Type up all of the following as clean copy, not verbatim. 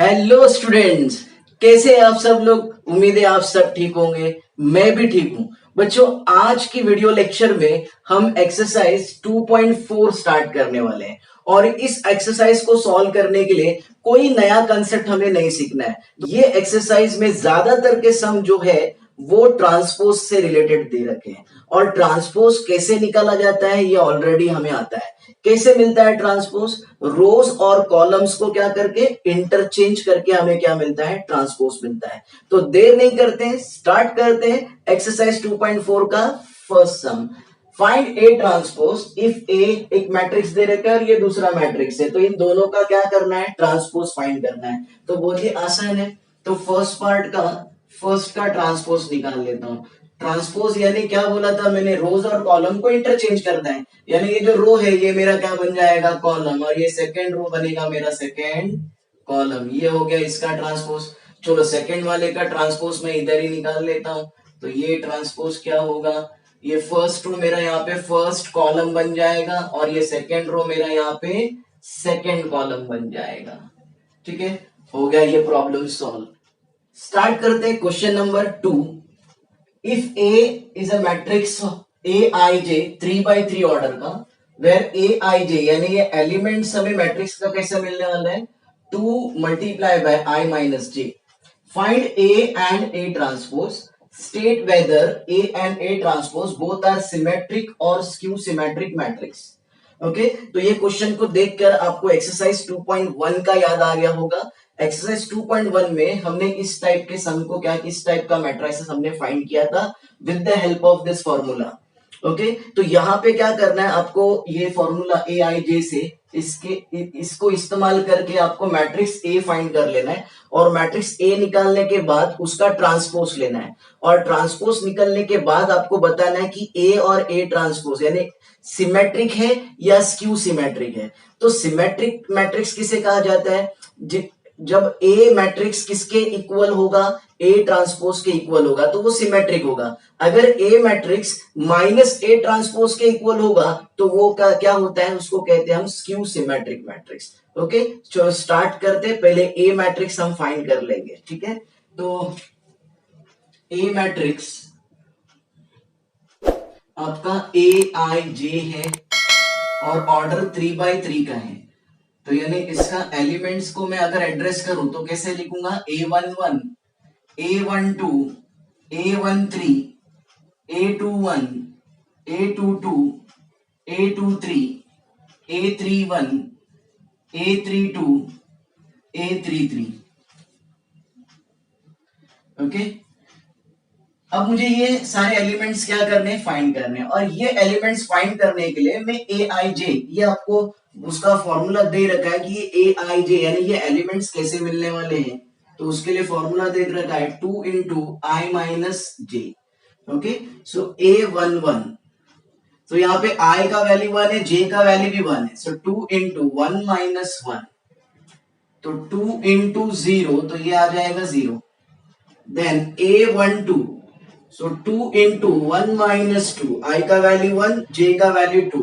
Hello students, कैसे हैं आप सब लोग। उम्मीद है आप सब ठीक होंगे। मैं भी ठीक हूं। बच्चों, आज की वीडियो लेक्चर में हम एक्सरसाइज 2.4 स्टार्ट करने वाले हैं और इस एक्सरसाइज को सॉल्व करने के लिए कोई नया कंसेप्ट हमें नहीं सीखना है। ये एक्सरसाइज में ज्यादातर के सम जो है वो ट्रांसपोज से रिलेटेड दे रखे हैं और ट्रांसपोज कैसे निकाला जाता है ये ऑलरेडी हमें आता है। कैसे मिलता है ट्रांसपोज? रोज और कॉलम्स को क्या करके इंटरचेंज करके हमें क्या मिलता है? ट्रांसपोज मिलता है। तो देर नहीं करते हैं, स्टार्ट करते हैं एक्सरसाइज 2.4 का first sum. Find A transpose if A एक मैट्रिक्स दे रखा है और ये दूसरा मैट्रिक्स है, तो इन दोनों का क्या करना है? ट्रांसपोज फाइंड करना है। तो बहुत ही आसान है। तो फर्स्ट का ट्रांसपोज निकाल लेता हूं। ट्रांसपोज यानी क्या बोला था मैंने? रोज और कॉलम को इंटरचेंज करना है। यानी ये जो रो है ये मेरा क्या बन जाएगा? कॉलम, और ये सेकंड रो बनेगा मेरा सेकंड कॉलम। ये हो गया इसका ट्रांसपोज। चलो सेकंड वाले का ट्रांसपोज मैं इधर ही निकाल लेता हूं। तो ये ट्रांसपोज क्या होगा? ये फर्स्ट रो मेरा यहाँ पे फर्स्ट कॉलम बन जाएगा और ये सेकंड रो मेरा यहाँ पे सेकंड कॉलम बन जाएगा। ठीक है, हो गया ये प्रॉब्लम सॉल्व। स्टार्ट करते हैं question number 2। If A is a matrix A I J 3x3 order का, वेर ए आई जे यानी ये एलिमेंट्स हमें मैट्रिक्स का कैसे मिलने वाला है? 2 multiply by I minus J. Find A and A transpose. State whether A and A transpose both are symmetric और स्क्यू सिमेट्रिक मैट्रिक्स। ओके, तो ये क्वेश्चन को देखकर आपको एक्सरसाइज 2.1 का याद आ गया होगा। एक्सरसाइज 2.1 में हमने इस टाइप के सम को क्या, किस टाइप का मैट्रिक्स हमने फाइंड किया था with the help of this formula. Okay, तो यहां पे क्या करना है आपको? ये फॉर्मूला ए आई जे से इसको इस्तेमाल करके आपको मैट्रिक्स ए फाइंड कर लेना है और मैट्रिक्स ए निकालने के बाद उसका ट्रांसपोज लेना है और ट्रांसपोज निकलने के बाद आपको बताना है कि ए और ए ट्रांसपोज यानी सिमेट्रिक है या स्क्यू सिमेट्रिक है। तो सिमेट्रिक मैट्रिक्स किसे कहा जाता है? जब ए मैट्रिक्स किसके इक्वल होगा? ए ट्रांसपोज के इक्वल होगा तो वो सिमेट्रिक होगा। अगर ए मैट्रिक्स माइनस ए ट्रांसपोज के इक्वल होगा तो वो क्या होता है? उसको कहते हैं हम स्क्यू सिमेट्रिक मैट्रिक्स। ओके, चलो स्टार्ट करते। पहले ए मैट्रिक्स हम फाइंड कर लेंगे। ठीक है, तो ए मैट्रिक्स आपका ए आई जे है और ऑर्डर 3x3 का है। तो यानी इसका एलिमेंट्स को मैं अगर एड्रेस करूं तो कैसे लिखूंगा? A11, A12, A13, A21, A22, A23, A31, A32, A33। Okay, अब मुझे ये सारे एलिमेंट्स क्या करने हैं? फाइंड करने हैं। और ये एलिमेंट्स फाइंड करने के लिए मैं ए आई जे, ये आपको उसका फॉर्मूला दे रखा है कि ये ए आई जे यानी ये एलिमेंट्स कैसे मिलने वाले हैं। तो उसके लिए फॉर्मूला दे रखा है 2 इंटू आई माइनस जे। ओके, सो A11, तो यहाँ पे आई का वैल्यू 1 है, जे का वैल्यू भी 1 है, सो 2 इंटू 1 माइनस 1, तो 2 इंटू 0 तो ये आ जाएगा 0। Then A12, so 2 into 1 minus 2, I का वैल्यू 1, J का value 2,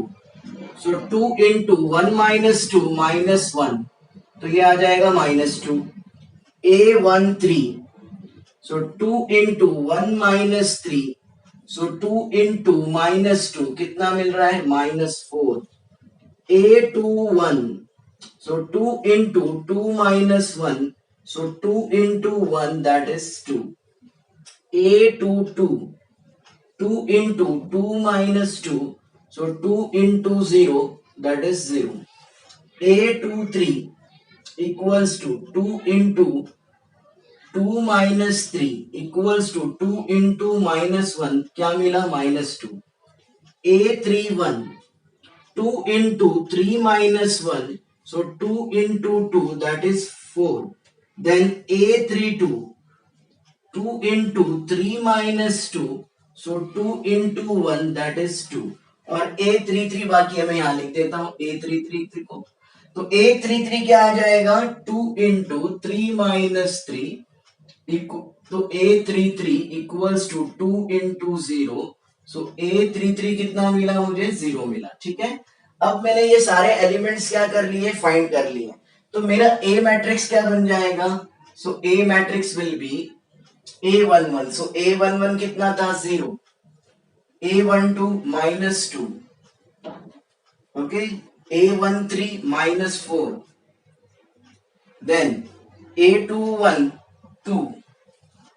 so 2 into 1 minus 2 minus 1, तो ये आ जाएगा minus 2। A13, so 2 into 1 minus 3, so 2 into minus 2 कितना मिल रहा है? minus 4। A21, so 2 into 2 minus 1, so 2 into 1 that is 2। A22, 2 into 2 minus 2, so 2 into 0 that is 0। A23 equals to 2 into 2 minus 3 equals to 2 into minus 1, क्या मिला? minus 2। A31, 2 into 3 minus 1, so 2 into 2 that is 4। Then A32, 2 into 3 minus 2, so 2 into 1 that is 2। और A33 बाकी मैं यहां लिख देता हूं A33 को। तो A33 क्या आ जाएगा? 2 into 3 minus 3, तो A33 equals to 2 into 0, so A33 कितना मिला मुझे? 0 मिला। ठीक है, अब मैंने ये सारे एलिमेंट्स क्या कर लिए? फाइंड कर लिए। तो मेरा ए मैट्रिक्स क्या बन जाएगा? So A matrix will be A11. So A11 कितना था? 0. A12 -2. Okay. A13 -4. Then A21 2.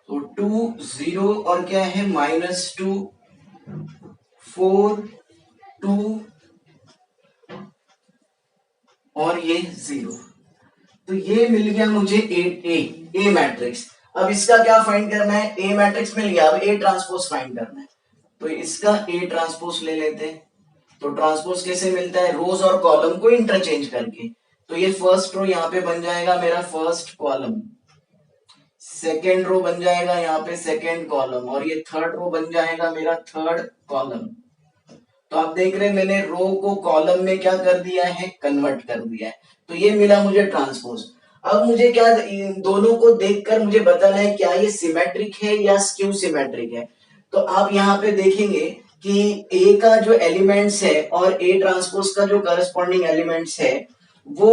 तो 2 0 और क्या है? -2 4 2 और ये 0. तो ये मिल गया मुझे ए मैट्रिक्स. अब इसका क्या फाइंड करना है? ए मैट्रिक्स मिल गया, अब ए ट्रांसपोज फाइंड करना है. तो इसका ए ट्रांसपोज ले लेते हैं. तो ट्रांसपोज कैसे मिलता है? रोज और कॉलम को इंटरचेंज करके. तो ये फर्स्ट रो यहाँ पे बन जाएगा मेरा फर्स्ट कॉलम, सेकेंड रो बन जाएगा यहाँ पे सेकेंड कॉलम, और ये थर्ड रो बन जाएगा मेरा थर्ड कॉलम. तो आप देख रहे हैं मैंने रो को कॉलम में क्या कर दिया है? कन्वर्ट कर दिया है. तो ये मिला मुझे ट्रांसपोज. अब मुझे क्या, इन दोनों को देखकर मुझे बताना है क्या ये सिमेट्रिक है या स्क्यू सिमेट्रिक है. तो आप यहाँ पे देखेंगे कि ए का जो एलिमेंट्स है और ए ट्रांसपोज का जो करस्पॉन्डिंग एलिमेंट्स है वो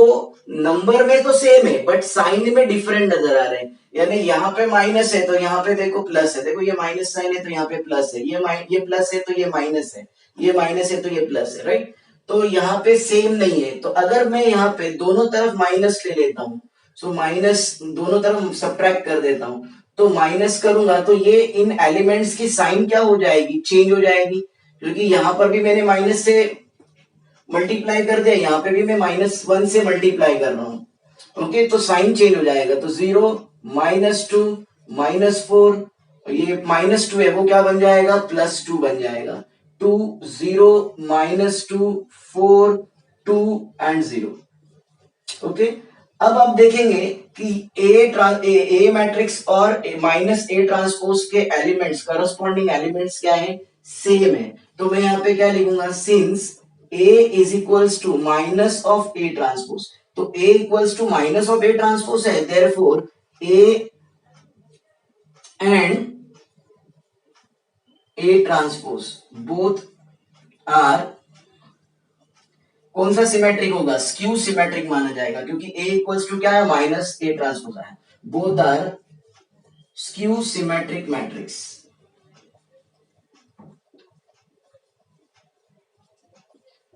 नंबर में तो सेम है बट साइन में डिफरेंट नजर आ रहे हैं. यानी यहाँ पे माइनस है तो यहाँ पे देखो प्लस है, देखो ये माइनस साइन है तो यहाँ पे प्लस है, ये प्लस है तो ये माइनस है, ये माइनस है तो ये प्लस है, राइट. तो यहाँ पे सेम नहीं है. तो अगर मैं यहाँ पे दोनों तरफ माइनस ले लेता हूँ, सो माइनस दोनों तरफ सब्ट्रैक्ट कर देता हूँ, तो माइनस करूंगा तो ये इन एलिमेंट्स की साइन क्या हो जाएगी? चेंज हो जाएगी. क्योंकि यहाँ पर भी मैंने माइनस से मल्टीप्लाई कर दिया, यहाँ पे भी मैं -1 से मल्टीप्लाई कर रहा हूँ. ओके. तो साइन चेंज हो जाएगा. तो 0 -2 -4, ये -2 है वो क्या बन जाएगा? +2 बन जाएगा. 2 0 -2 4 2 एंड 0. ओके. अब आप देखेंगे कि ए मैट्रिक्स और माइनस ए ट्रांसपोज के एलिमेंट्स, करस्पॉन्डिंग एलिमेंट्स क्या है? सेम है. तो मैं यहाँ पे क्या लिखूंगा? Since A is equals to minus of A transpose. तो A equals to minus of A transpose है, therefore A and A transpose both are, कौन सा सिमेट्रिक होगा? स्क्यू सिमेट्रिक माना जाएगा, क्योंकि ए इक्वल्स टू क्या है? माइनस ए ट्रांसपोज है. Both are skew symmetric matrix.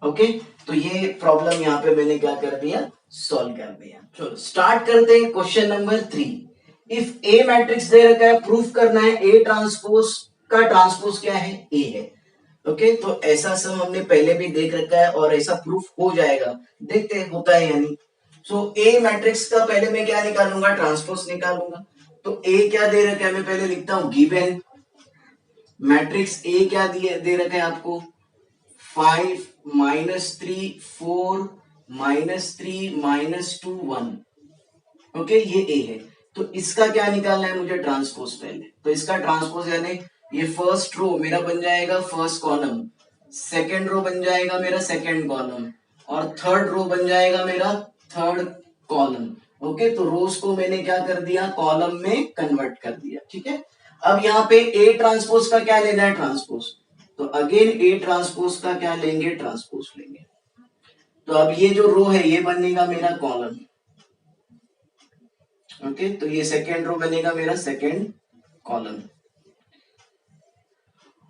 Okay. तो ये प्रॉब्लम यहाँ पे मैंने क्या कर दिया? सॉल्व कर दिया. चलो स्टार्ट करते हैं question number 3. If A matrix दे रखा है, प्रूफ करना है ए ट्रांसपोज का ट्रांसपोज क्या है? ए है. ओके. तो ऐसा सब हमने पहले भी देख रखा है और ऐसा प्रूफ हो जाएगा. देखते हैं होता है यानी. सो ए मैट्रिक्स का पहले मैं क्या निकालूंगा? ट्रांसपोज निकालूंगा. तो ए क्या दे रखा है? मैं पहले लिखता हूं गिवन मैट्रिक्स ए क्या दे रखा है आपको? 5 -3 4 -3 -2 1. ओके. ये ए है. तो इसका क्या निकालना है मुझे? ट्रांसपोज पहले. तो इसका ट्रांसपोज यानी ये फर्स्ट रो मेरा बन जाएगा फर्स्ट कॉलम, सेकेंड रो बन जाएगा मेरा सेकेंड कॉलम, और थर्ड रो बन जाएगा मेरा थर्ड कॉलम. ओके. तो रोज को मैंने क्या कर दिया? कॉलम में कन्वर्ट कर दिया. ठीक है. अब यहाँ पे ए ट्रांसपोज का क्या लेना है? ट्रांसपोज. तो अगेन ए ट्रांसपोज का क्या लेंगे? ट्रांसपोज लेंगे. तो अब ये जो रो है ये बनेगा मेरा कॉलम. ओके. तो ये सेकेंड रो बनेगा मेरा सेकेंड कॉलम.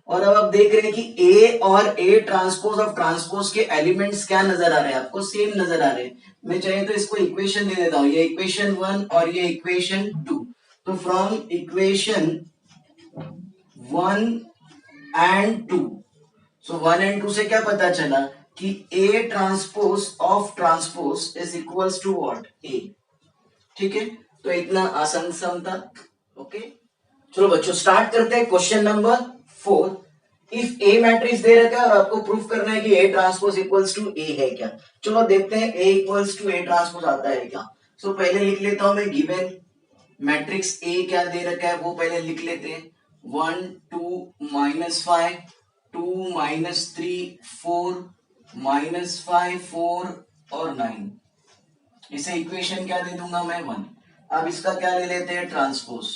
और अब आप देख रहे हैं कि ए और ए ट्रांसपोज ऑफ ट्रांसपोज के एलिमेंट्स क्या नजर आ रहे हैं आपको? सेम नजर आ रहे हैं. मैं चाहे तो इसको इक्वेशन दे देता हूं, ये इक्वेशन 1 और ये इक्वेशन 2. तो from equation 1 and 2, so 1 and 2 से क्या पता चला कि A transpose of transpose is equals to what? A. ठीक है. तो इतना आसान सा था. ओके. चलो बच्चों स्टार्ट करते हैं question number 4. If A matrix दे रखा है और आपको प्रूफ करना है कि A transpose equals to A है क्या. चलो देखते हैं A equals to A transpose आता है क्या. सो पहले लिख लेता हूं मैं गिवन मैट्रिक्स ए क्या दे रखा है वो पहले लिख लेते हैं. 1 2 -5 2 -3 4 -5 4 और 9. इसे इक्वेशन क्या दे दूंगा मैं? 1. अब इसका क्या ले लेते हैं? ट्रांसपोज.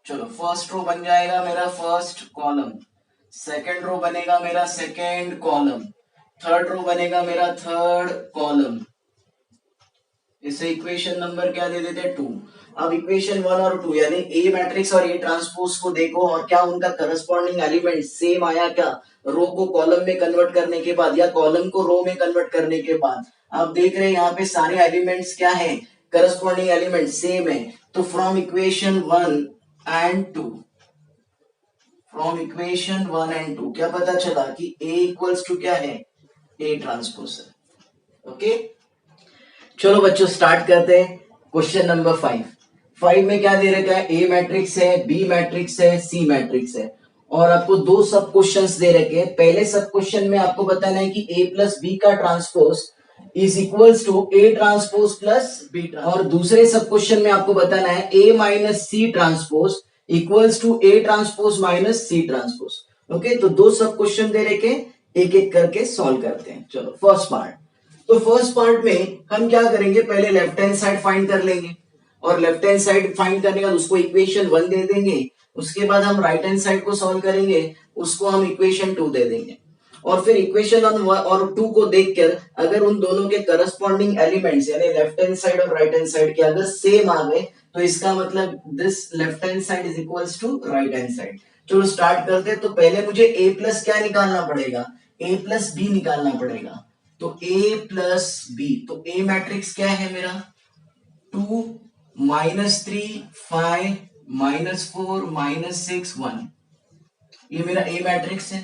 चलो फर्स्ट रो बन जाएगा मेरा फर्स्ट कॉलम, सेकंड रो बनेगा मेरा सेकंड कॉलम, थर्ड रो बनेगा मेरा थर्ड कॉलम, इसे इक्वेशन नंबर क्या दे देते हैं 2। अब इक्वेशन 1 और 2 यानी ए मैट्रिक्स और ए ट्रांसपोज को देखो और क्या उनका करस्पॉन्डिंग एलिमेंट सेम आया क्या, रो को कॉलम में कन्वर्ट करने के बाद या कॉलम को रो में कन्वर्ट करने के बाद। आप देख रहे हैं यहाँ पे सारे एलिमेंट्स क्या है, करस्पॉन्डिंग एलिमेंट सेम है। तो from equation 1 and 2, from equation 1 and 2 क्या पता चला कि A इक्वल्स टू क्या है, A ट्रांसपोज। ओके चलो बच्चों स्टार्ट करते हैं। क्वेश्चन नंबर 5 में क्या दे रखा है, ए मैट्रिक्स है, बी मैट्रिक्स है, सी मैट्रिक्स है और आपको दो सब क्वेश्चंस दे रखे हैं। पहले सब क्वेश्चन में आपको बताना है कि ए प्लस बी का transpose is equals to A transpose plus B, और दूसरे सब क्वेश्चन में आपको बताना है A minus C transpose equals to A transpose minus C transpose. Okay तो दो सब क्वेश्चन दे रखे, एक एक करके सॉल्व करते हैं। चलो फर्स्ट पार्ट। तो फर्स्ट पार्ट में हम क्या करेंगे, पहले लेफ्ट हैंड साइड फाइंड कर लेंगे और लेफ्ट हैंड साइड फाइंड करने के बाद उसको इक्वेशन 1 दे देंगे। उसके बाद हम राइट हैंड साइड को सॉल्व करेंगे, उसको हम इक्वेशन 2 दे देंगे और फिर इक्वेशन 1 और 2 को देखकर अगर उन दोनों के करस्पॉन्डिंग एलिमेंट्स यानी लेफ्ट हैंड साइड और राइट हैंड साइड के अगर सेम आ गए तो इसका मतलब this left hand side is equals to right hand side. चलो स्टार्ट करते हैं। तो पहले मुझे a प्लस क्या निकालना पड़ेगा, a प्लस बी निकालना पड़ेगा। तो a प्लस बी, तो a मैट्रिक्स क्या है मेरा 2 -3 5 -4 -6 1, ये मेरा a मैट्रिक्स है।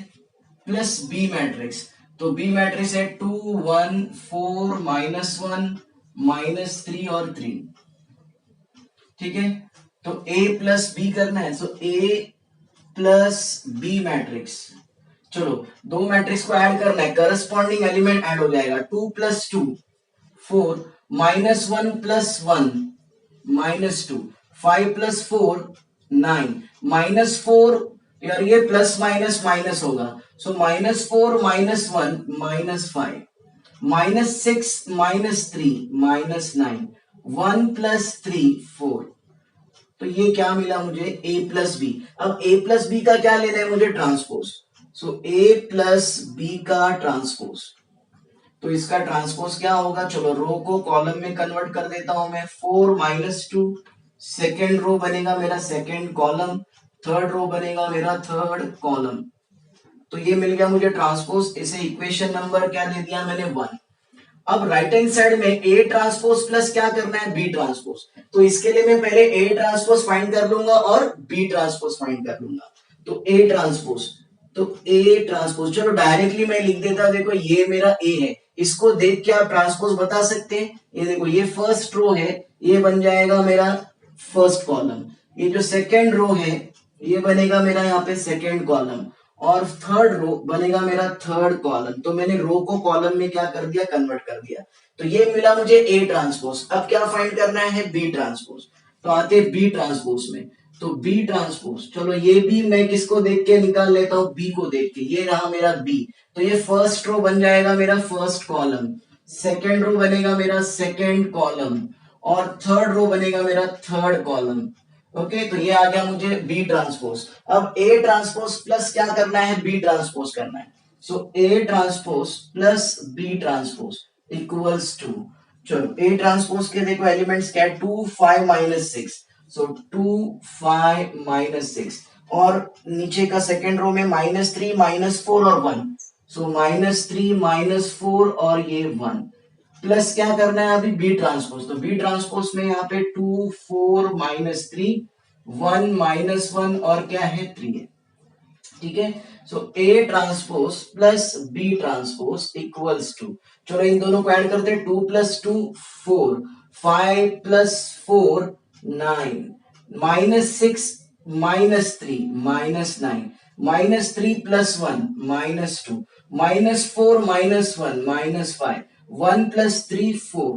प्लस बी मैट्रिक्स, तो बी मैट्रिक्स है 2 1 4 -1 -3 और 3। ठीक है तो a प्लस बी करना है, तो a प्लस बी मैट्रिक्स। चलो दो मैट्रिक्स को ऐड करना है, करस्पॉन्डिंग एलिमेंट ऐड हो जाएगा 2 + 2 4 -1 + 1 -2 5 + 4 9 -4, यार ये प्लस माइनस माइनस होगा, सो -4 -1 -5 -6 -3 -9 1 + 3 4। तो ये क्या मिला मुझे a प्लस बी। अब a प्लस बी का क्या लेना है मुझे, transpose. So a plus B का ट्रांसपोज, तो इसका ट्रांसपोज क्या होगा, चलो रो को कॉलम में कन्वर्ट कर देता हूं मैं। 4 -2 सेकेंड रो बनेगा मेरा सेकेंड कॉलम, थर्ड रो बनेगा मेरा थर्ड कॉलम। तो ये मिल गया मुझे ट्रांसपोज। इसे इक्वेशन नंबर क्या दे दिया मैंने 1। अब राइट हैंड साइड में ए ट्रांसपोज प्लस क्या करना है, बी ट्रांसपोज। तो इसके लिए मैं पहले ए ट्रांसपोज फाइंड कर लूंगा और बी ट्रांसपोज फाइंड कर लूंगा। तो ए ट्रांसपोज, तो ए ट्रांसपोज, चलो डायरेक्टली मैं लिख देता हूं। देखो ये मेरा ए है, इसको देख के आप ट्रांसपोज बता सकते हैं। ये देखो ये फर्स्ट रो है, ये बन जाएगा मेरा फर्स्ट कॉलम। ये जो सेकेंड रो है ये बनेगा मेरा यहाँ पे सेकेंड कॉलम और थर्ड रो बनेगा मेरा थर्ड कॉलम। तो मैंने रो को कॉलम में क्या कर दिया, कन्वर्ट कर दिया। तो ये मिला मुझे ए ट्रांसपोज। अब क्या फाइंड करना है, बी ट्रांसपोज। तो आते बी ट्रांसपोज में, तो बी ट्रांसपोज, चलो ये भी मैं किसको देख के निकाल लेता हूं, बी को देख के। ये रहा मेरा बी, तो ये फर्स्ट रो बन जाएगा मेरा फर्स्ट कॉलम, सेकेंड रो बनेगा मेरा सेकेंड कॉलम और थर्ड रो बनेगा मेरा थर्ड कॉलम। ओके तो ये आ गया मुझे बी ट्रांसपोज। अब ए ट्रांसपोज प्लस क्या करना है, बी ट्रांसपोज करना है। So A transpose plus B transpose equals to, चलो ए ट्रांसपोज के देखो एलिमेंट्स क्या है, 2 5 -6, सो 2 5 -6 और नीचे का सेकेंड रो में -3 -4 और 1, सो -3 -4 और ये 1 प्लस क्या करना है अभी, बी ट्रांसपोज। तो बी ट्रांसपोज में यहाँ पे 2 4 -3 1 -1 और क्या है 3 है। ठीक है so A transpose plus B transpose equals to, चलो इन दोनों को ऐड करते हैं। 2 + 2 4 5 + 4 9 -6 -3 -9 -3 + 1 -2 -4 -1 -5 1 + 3 4।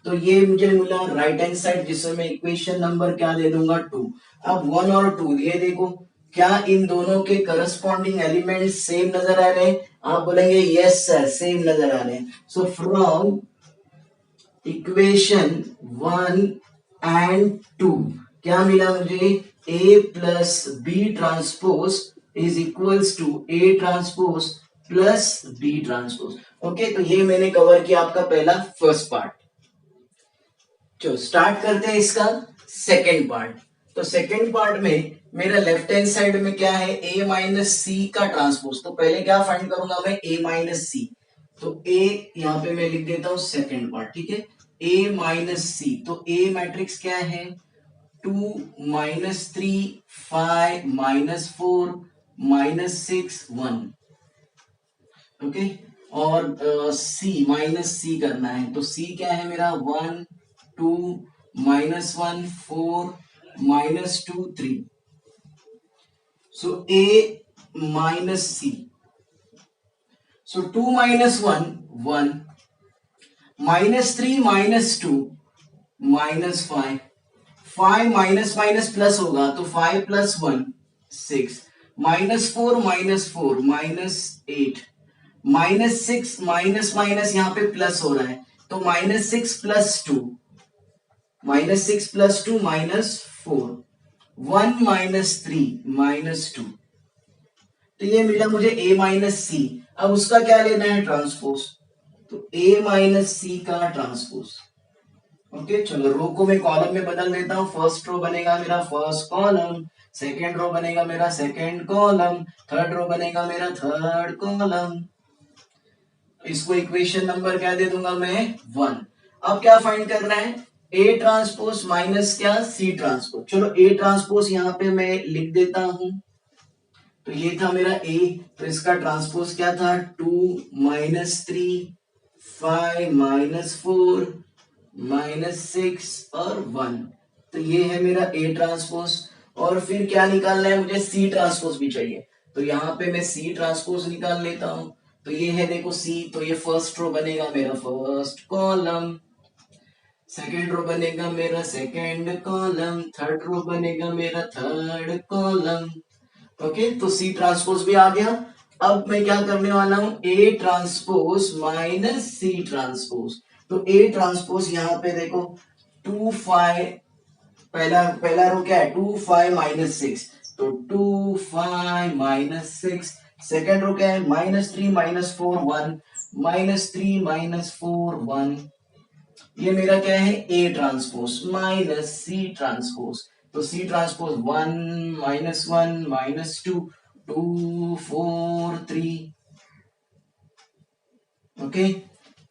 तो ये मुझे मिला राइट हैंड साइड, जिसमें मैं इक्वेशन नंबर क्या दे दूंगा 2। अब 1 और 2 ये देखो क्या इन दोनों के करस्पॉन्डिंग एलिमेंट सेम नजर आ रहे हैं, आप बोलेंगे यस सर सेम नजर आ रहे हैं। सो फ्रॉम इक्वेशन 1 एंड 2 क्या मिला मुझे, a plus B transpose is equals to a transpose plus B transpose. Okay तो ये मैंने कवर किया आपका पहला फर्स्ट पार्ट। चलो स्टार्ट करते हैं इसका सेकेंड पार्ट। तो सेकेंड पार्ट में मेरा लेफ्ट हैंड साइड में क्या है, a माइनस सी का ट्रांसपोज। तो पहले क्या फाइंड करूंगा मैं, a माइनस सी। तो a यहां पे मैं लिख देता हूं सेकेंड पार्ट, ठीक है, a माइनस सी। तो a मैट्रिक्स क्या है, 2 - 3 5 -4 -6 1, ओके। और सी माइनस सी करना है, तो सी क्या है मेरा 1 2 -1 4 -2 3। सो ए माइनस सी, सो 2 - 1 1 -3 -2 -5 5 माइनस माइनस प्लस होगा तो 5 + 1 6 -4 -4 -8 -6 माइनस माइनस यहाँ पे प्लस हो रहा है तो -6 + 2 -6 + 2 -4 1 -3 -2। तो ये मिला मुझे a माइनस सी। अब उसका क्या लेना है, ट्रांसपोज। तो a माइनस सी का ट्रांसपोज, ओके। चलो रो को मैं कॉलम में बदल देता हूं। फर्स्ट रो बनेगा मेरा फर्स्ट कॉलम, सेकेंड रो बनेगा मेरा सेकेंड कॉलम, थर्ड रो बनेगा मेरा थर्ड कॉलम। इसको इक्वेशन नंबर क्या दे दूंगा मैं, 1। अब क्या फाइंड करना है, ए ट्रांसपोज माइनस क्या, सी ट्रांसपोज। चलो ए ट्रांसपोज यहां पे मैं लिख देता हूं। तो ये था मेरा ए, तो इसका ट्रांसपोज क्या था, 2 - 3 5 -4 -6 और 1। तो ये है मेरा ए ट्रांसपोज। और फिर क्या निकालना है मुझे, सी ट्रांसपोज भी चाहिए। तो यहां पे मैं सी ट्रांसपोज निकाल लेता हूं। तो ये है देखो सी, तो ये फर्स्ट रो बनेगा मेरा फर्स्ट कॉलम, सेकेंड रो बनेगा मेरा सेकेंड कॉलम, थर्ड रो बनेगा मेरा थर्ड कॉलम, ओके। तो सी ट्रांसपोज भी आ गया। अब मैं क्या करने वाला हूं, A transpose minus C transpose. तो ए ट्रांसपोज यहां पे देखो 2 5, पहला पहला रो क्या है, 2 5 -6, तो 2 5 -6। सेकेंड रो क्या है, -3 -4 1 -3 -4 1। ये मेरा क्या है, A transpose minus C transpose. तो सी ट्रांसपोज 1 -1 -2 2 4 3, ओके।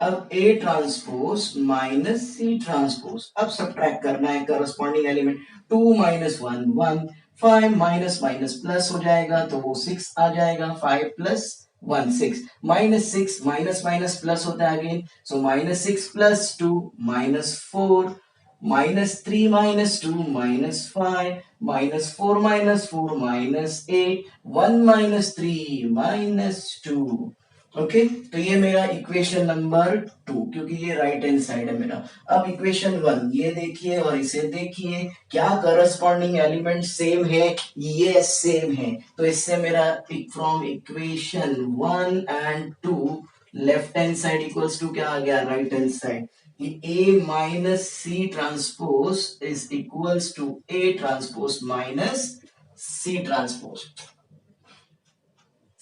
अब A transpose minus C transpose, अब सब्ट्रैक्ट करना है corresponding element. 2 - 1 1, 5 minus minus plus हो जाएगा तो वो 6 आ जाएगा, 5 + 1 6 -6 माइनस माइनस प्लस होता है अगेन, सो -6 + 2 -4 -3 -2 -5 -4 -4 -8 1 -3 -2, ओके। तो ये मेरा इक्वेशन नंबर 2, क्योंकि ये राइट हैंड साइड है मेरा। अब इक्वेशन 1 ये देखिए और इसे देखिए, क्या करस्पॉन्डिंग एलिमेंट सेम है, ये सेम है। तो इससे मेरा from equation 1 and 2 left hand side equals to क्या आ गया, right hand side. A minus C transpose is equals to A transpose minus C transpose.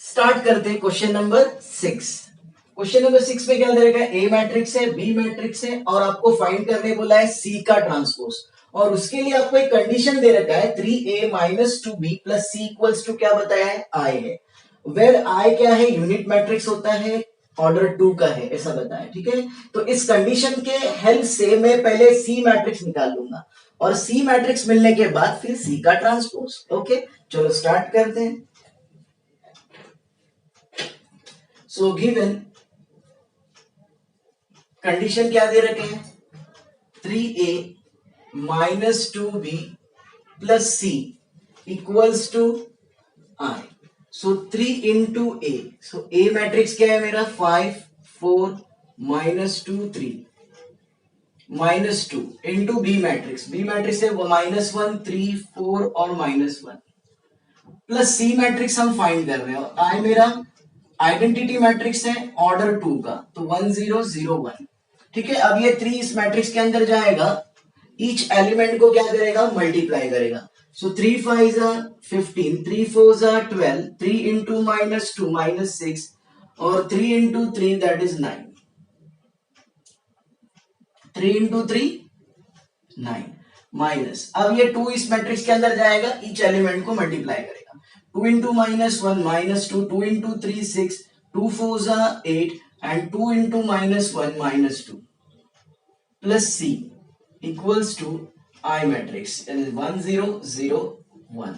Start करते हैं क्वेश्चन नंबर 6। क्वेश्चन नंबर 6 में क्या दे रखा है, ए मैट्रिक्स है, बी मैट्रिक्स है और आपको फाइंड करने बोला है सी का ट्रांसपोज। और उसके लिए आपको एक कंडीशन दे रखा है 3a - 2b + c equals to क्या बताया है, आई है। वेर आई क्या है, यूनिट मैट्रिक्स होता है, ऑर्डर 2 का है, ऐसा बताया, ठीक है। तो इस कंडीशन के हेल्प से मैं पहले सी मैट्रिक्स निकाल लूंगा और सी मैट्रिक्स मिलने के बाद फिर सी का ट्रांसपोज, ओके। चलो स्टार्ट करते हैं। सो गिवन कंडीशन क्या दे रखे हैं, 3a - 2b + c equals to i। So 3 × a, so a matrix क्या है मेरा 5 4 -2 3 -2 into B matrix, B matrix है -1 3 4 और -1 प्लस सी मैट्रिक्स हम फाइंड कर रहे हैं। और आई मेरा आइडेंटिटी मैट्रिक्स है ऑर्डर 2 का, तो 1 0 0 1, ठीक है। अब ये 3 इस मैट्रिक्स के अंदर जाएगा, ईच एलिमेंट को क्या करेगा, मल्टीप्लाई करेगा। सो 3 5 15 3 4 12 3 इंटू -2 -6 और 3 × 3 दैट इज 9, 3 × 3 9 माइनस, अब ये 2 इस मैट्रिक्स के अंदर जाएगा, ईच एलिमेंट को मल्टीप्लाई करेगा, 2 इंटू माइनस 1 माइनस 2, 2 इंटू 3 6, 2 4 जा 8 and 2 into minus 1 minus 2 plus C equals to I matrix 1 0 0 1।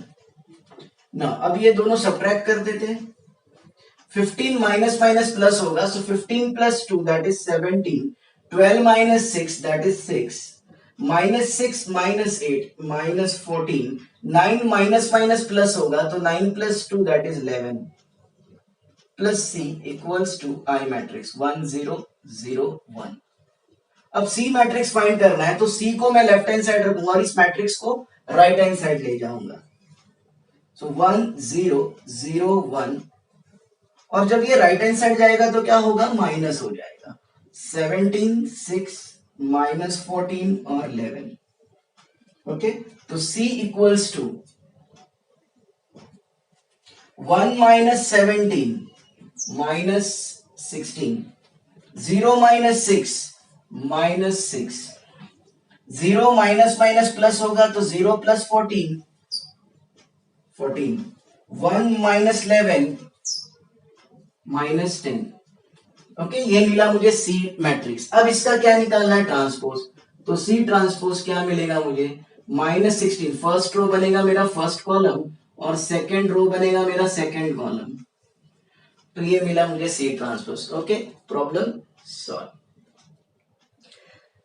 ना अब ये दोनों सब्ट्रैक्ट कर देते हैं, 15 माइनस माइनस प्लस होगा, so 15 plus 2 that is 17, 12 minus 6 that is 6, minus 6 minus 8 minus 14, 9 minus minus plus होगा तो 9 plus 2 that is 11 plus C equals to I matrix 1 0 0 1। अब सी मैट्रिक्स फाइंड करना है, तो सी को मैं लेफ्ट हैंड साइड रखूंगा और इस मैट्रिक्स को राइट हैंड साइड ले जाऊंगा, सो 1 0 0 1, और जब ये राइट हैंड साइड जाएगा तो क्या होगा, माइनस हो जाएगा, 17 6 माइनस 14 और 11। ओके, तो C equals to 1 minus 17 minus 16, 0 minus 6 minus 6, 0 minus minus plus होगा तो 0 प्लस 14 14, 1 माइनस 11 माइनस 10। ओके, ये मिला मुझे सी मैट्रिक्स। अब इसका क्या निकालना है, ट्रांसपोज, तो सी ट्रांसपोज क्या मिलेगा मुझे, माइनस 16, फर्स्ट रो बनेगा मेरा फर्स्ट कॉलम और सेकेंड रो बनेगा मेरा सेकेंड कॉलम, तो ये मिला मुझे C transpose. Okay, problem solve.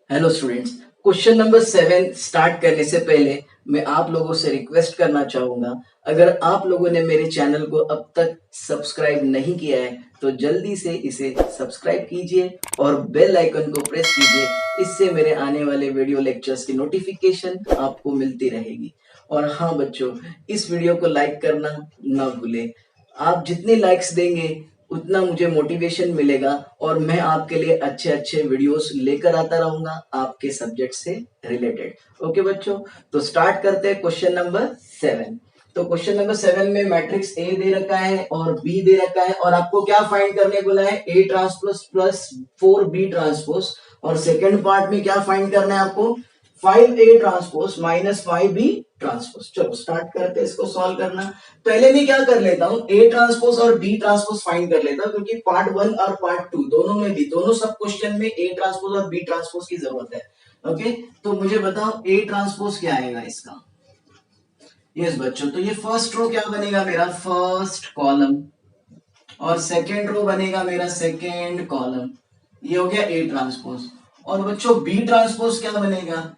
Hello students, question number 7 start करने से पहले मैं आप लोगों से रिक्वेस्ट करना चाहूंगा, अगर आप लोगों ने मेरे चैनल को अब तक सब्सक्राइब नहीं किया है तो जल्दी से इसे सब्सक्राइब कीजिए और बेल आइकन को प्रेस कीजिए, इससे मेरे आने वाले वीडियो लेक्चर्स की नोटिफिकेशन आपको मिलती रहेगी। और हाँ बच्चों, इस वीडियो को लाइक करना ना भूलें, आप जितने लाइक्स देंगे उतना मुझे मोटिवेशन मिलेगा और मैं आपके लिए अच्छे अच्छे वीडियोस लेकर आता रहूंगा आपके सब्जेक्ट से रिलेटेड। ओके बच्चों, तो स्टार्ट करते हैं क्वेश्चन नंबर 7। तो क्वेश्चन नंबर 7 में मैट्रिक्स ए दे रखा है और बी दे रखा है, और आपको क्या फाइंड करने बोला है, A transpose plus 4 B transpose, और सेकंड पार्ट में क्या फाइंड करना है आपको, 5 A transpose minus 5 B transpose. चलो स्टार्ट करते हैं इसको सॉल्व करना। पहले मैं क्या कर लेता हूं, ए ट्रांसपोज और बी ट्रांसपोज फाइंड कर लेता हूं, क्योंकि पार्ट 1 और पार्ट 2 दोनों में भी, दोनों सब क्वेश्चन में ए ट्रांसपोज और बी ट्रांसपोज की जरूरत है। ओके, तो मुझे बताओ ए ट्रांसपोज क्या आएगा इसका। यस बच्चों, तो ये फर्स्ट रो क्या बनेगा मेरा, फर्स्ट कॉलम, और सेकेंड रो बनेगा मेरा सेकेंड कॉलम, ये हो गया ए ट्रांसपोज। और बच्चों बी ट्रांसपोज क्या बनेगा,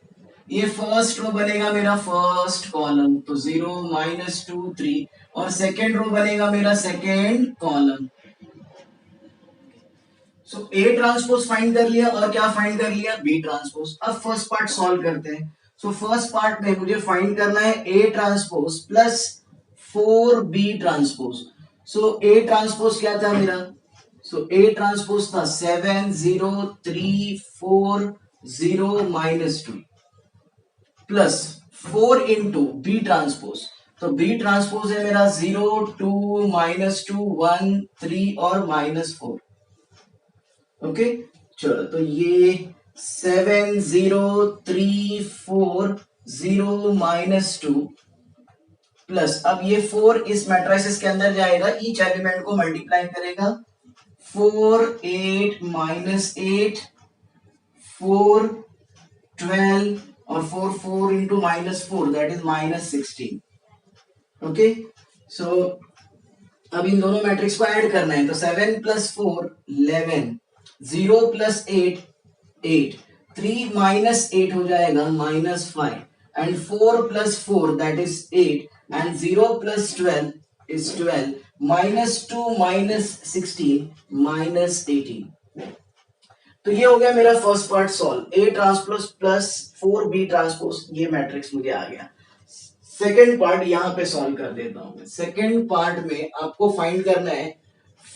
ये फर्स्ट रो बनेगा मेरा फर्स्ट कॉलम, तो 0 माइनस 2 3, और सेकेंड रो बनेगा मेरा second column. So A transpose find कर लिया, और क्या फाइंड कर लिया, बी ट्रांसपोज। अब फर्स्ट पार्ट सॉल्व करते हैं। सो फर्स्ट पार्ट में मुझे फाइंड करना है A transpose plus 4 B transpose. So A transpose क्या था मेरा, सो ए ट्रांसपोज था 7 0 3 4 0 minus 2 plus 4 into B transpose, तो बी ट्रांसपोज है मेरा 0 2 माइनस 2 1 3 और माइनस 4। ओके, चलो तो ये 7 0 3 4 0 माइनस 2 प्लस, अब ये 4 इस मैट्रिसेस के अंदर जाएगा, ईच एलिमेंट को मल्टीप्लाई करेगा, 4 8 माइनस 8 4 12 और 4 4 into minus 4 that is minus 16। Okay, so अब इन दोनों मैट्रिक्स को ऐड करना है, तो 7 प्लस 4 11, 0 प्लस 8 8, 3 माइनस 8 हो जाएगा minus 5, and 4 plus 4 that is 8, and 0 plus 12 is 12, minus 2 minus 16 minus 18। तो ये हो गया मेरा first part solve, A transpose plus 4 B transpose, ये मैट्रिक्स मुझे आ गया। सेकेंड पार्ट यहां पे सॉल्व कर देता हूं। सेकेंड पार्ट में आपको फाइंड करना है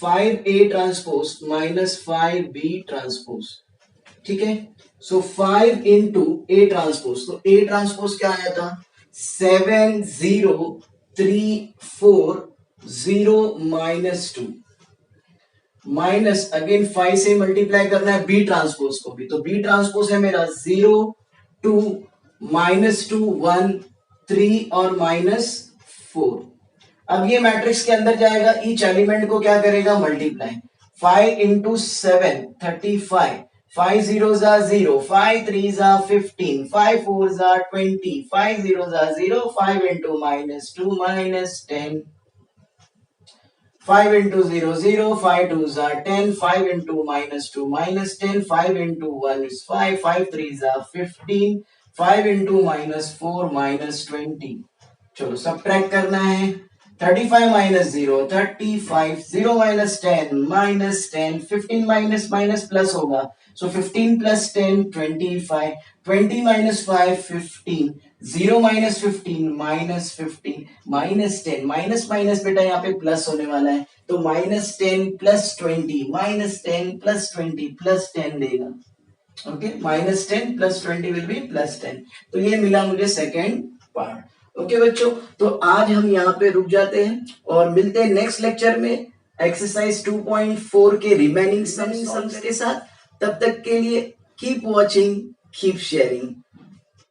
5 A transpose minus 5 B transpose, ठीक है। सो 5 इंटू ए ट्रांसपोज, तो ए ट्रांसपोज क्या आया था, 7 0 3 4 0 माइनस 2 माइनस अगेन 5 से मल्टीप्लाई करना है बी ट्रांसपोज को भी, तो बी ट्रांसपोज है मेरा 0 2 -2 1 3 और -4। अब ये मैट्रिक्स के अंदर जाएगा, ईच एलिमेंट को क्या करेगा, multiply. 5 into 7 35, 5 zeros are 0, 5 threes are 15, 5 fours are 20, 5 zeros are 0, 5 into -2 -10, 5 into 0 0, 5 twos are 10, 5 into -2 -10, 5 into 1 is 5, 5 threes are 15, 5 into -4 -20। चलो सब्ट्रैक्ट करना है। 35 minus 0 35, 0 minus 10 -10, 15 minus minus plus होगा, so 15 plus 10 25, 20 minus 5 15, 0 minus 15 -15 -10, minus minus बेटा यहाँ पे plus होने वाला है, तो -10 plus 20 -10 plus 20 plus 10 देगा। Okay, -10 plus 20 will be +10। तो ये मिला मुझे सेकेंड पार्ट। ओके बच्चों, तो आज हम यहाँ पे रुक जाते हैं और मिलते हैं नेक्स्ट लेक्चर में एक्सरसाइज 2.4 के रिमेनिंग सम्स के साथ। तब तक के लिए कीप वॉचिंग, कीप शेयरिंग।